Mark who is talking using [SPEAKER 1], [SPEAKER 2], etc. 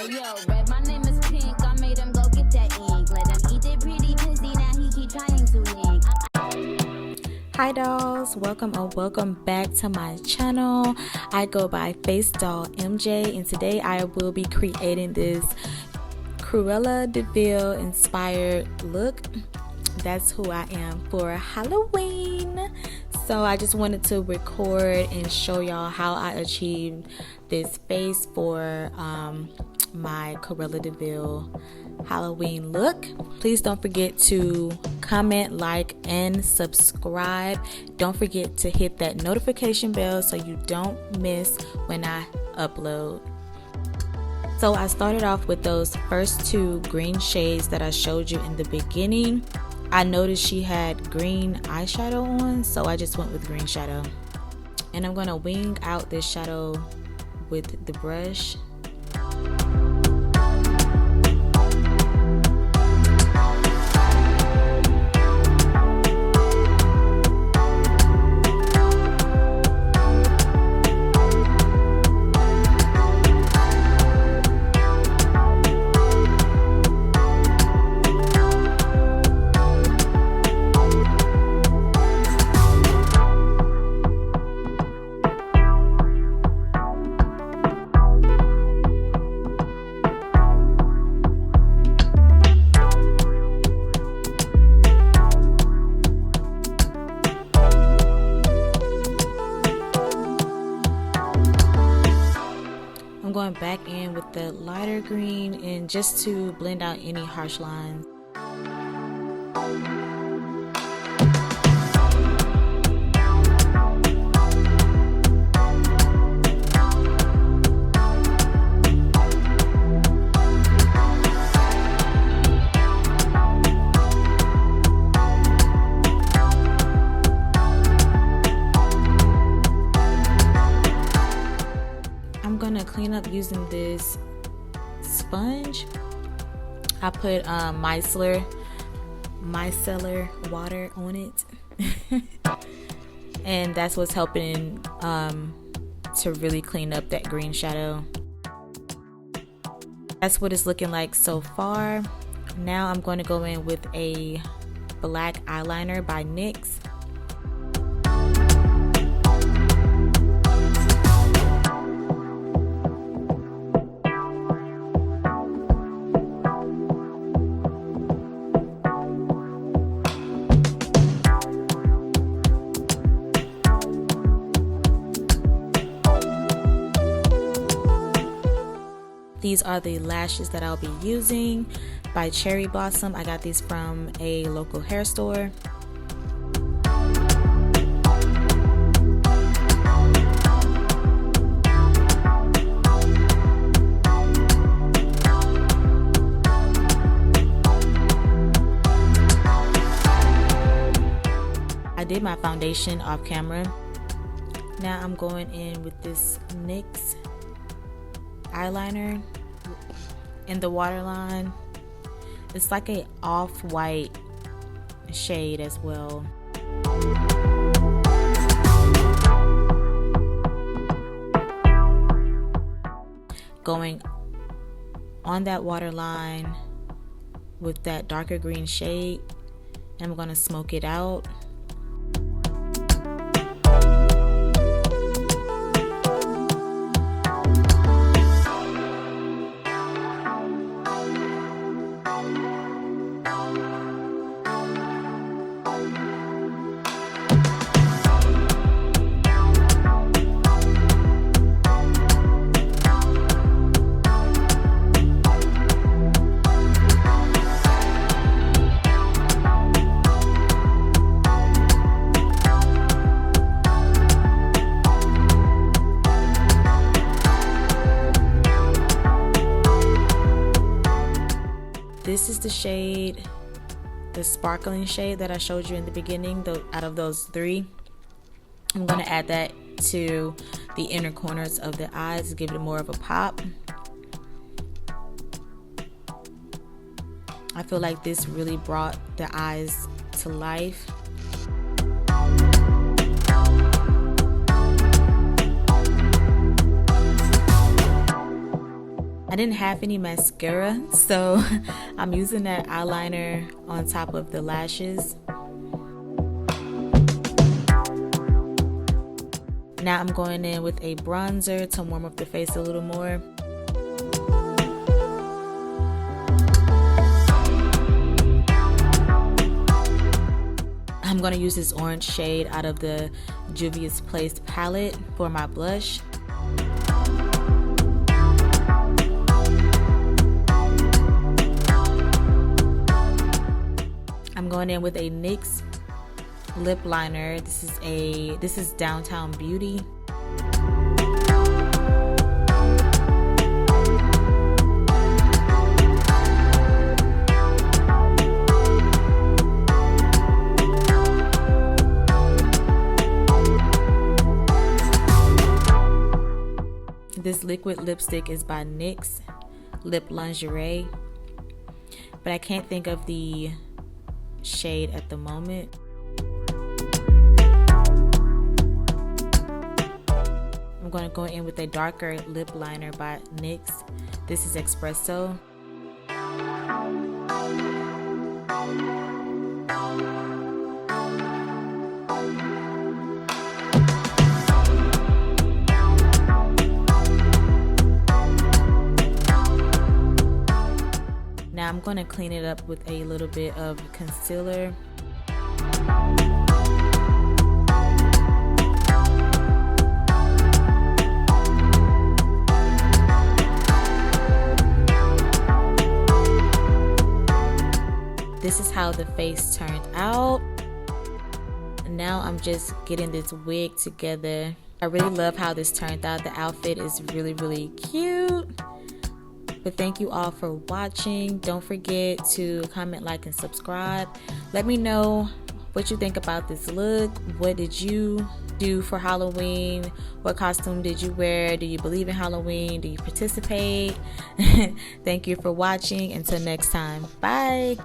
[SPEAKER 1] Hey yo, red, my name is Pink. I made him go get that ink. Let him eat it pretty pussy. Now he keep trying to link.
[SPEAKER 2] Hi dolls, welcome or welcome back to my channel. I go by Face Doll MJ, and today I will be creating this Cruella de Vil inspired look. That's who I am for Halloween. So I just wanted to record and show y'all how I achieved this face for my Cruella de Vil Halloween look. Please don't forget to comment, like, and subscribe. Don't forget to hit that notification bell so you don't miss when I upload. So I started off with those first two green shades that I showed you in the beginning. I noticed she had green eyeshadow on, so I just went with green shadow. And I'm gonna wing out this shadow with the brush. I'm going back in with the lighter green and just to blend out any harsh lines. Clean up using this sponge. I put micellar water on it and that's what's helping to really clean up that green shadow. That's what it's looking like so far. Now I'm going to go in with a black eyeliner by NYX. These are the lashes that I'll be using by Cherry Blossom. I got these from a local hair store. I did my foundation off camera. Now I'm going in with this NYX eyeliner in the waterline. It's like a off-white shade as well. Going on that waterline with that darker green shade, and I'm gonna smoke it out. This is the shade, the sparkling shade that I showed you in the beginning. Out of those three, I'm going to add that to the inner corners of the eyes to give it more of a pop. I feel like this really brought the eyes to life. I didn't have any mascara, so I'm using that eyeliner on top of the lashes. Now I'm going in with a bronzer to warm up the face a little more. I'm going to use this orange shade out of the Juvia's Place palette for my blush. I'm going in with a NYX lip liner. This is Downtown Beauty. This liquid lipstick is by NYX Lip Lingerie, but I can't think of the shade at the moment. I'm going to go in with a darker lip liner by NYX. This is Espresso. Now I'm going to clean it up with a little bit of concealer. This is how the face turned out. Now I'm just getting this wig together. I really love how this turned out. The outfit is really, really cute. But thank you all for watching. Don't forget to comment, like, and subscribe. Let me know what you think about this look. What did you do for Halloween? What costume did you wear? Do you believe in Halloween? Do you participate? Thank you for watching. Until next time. Bye.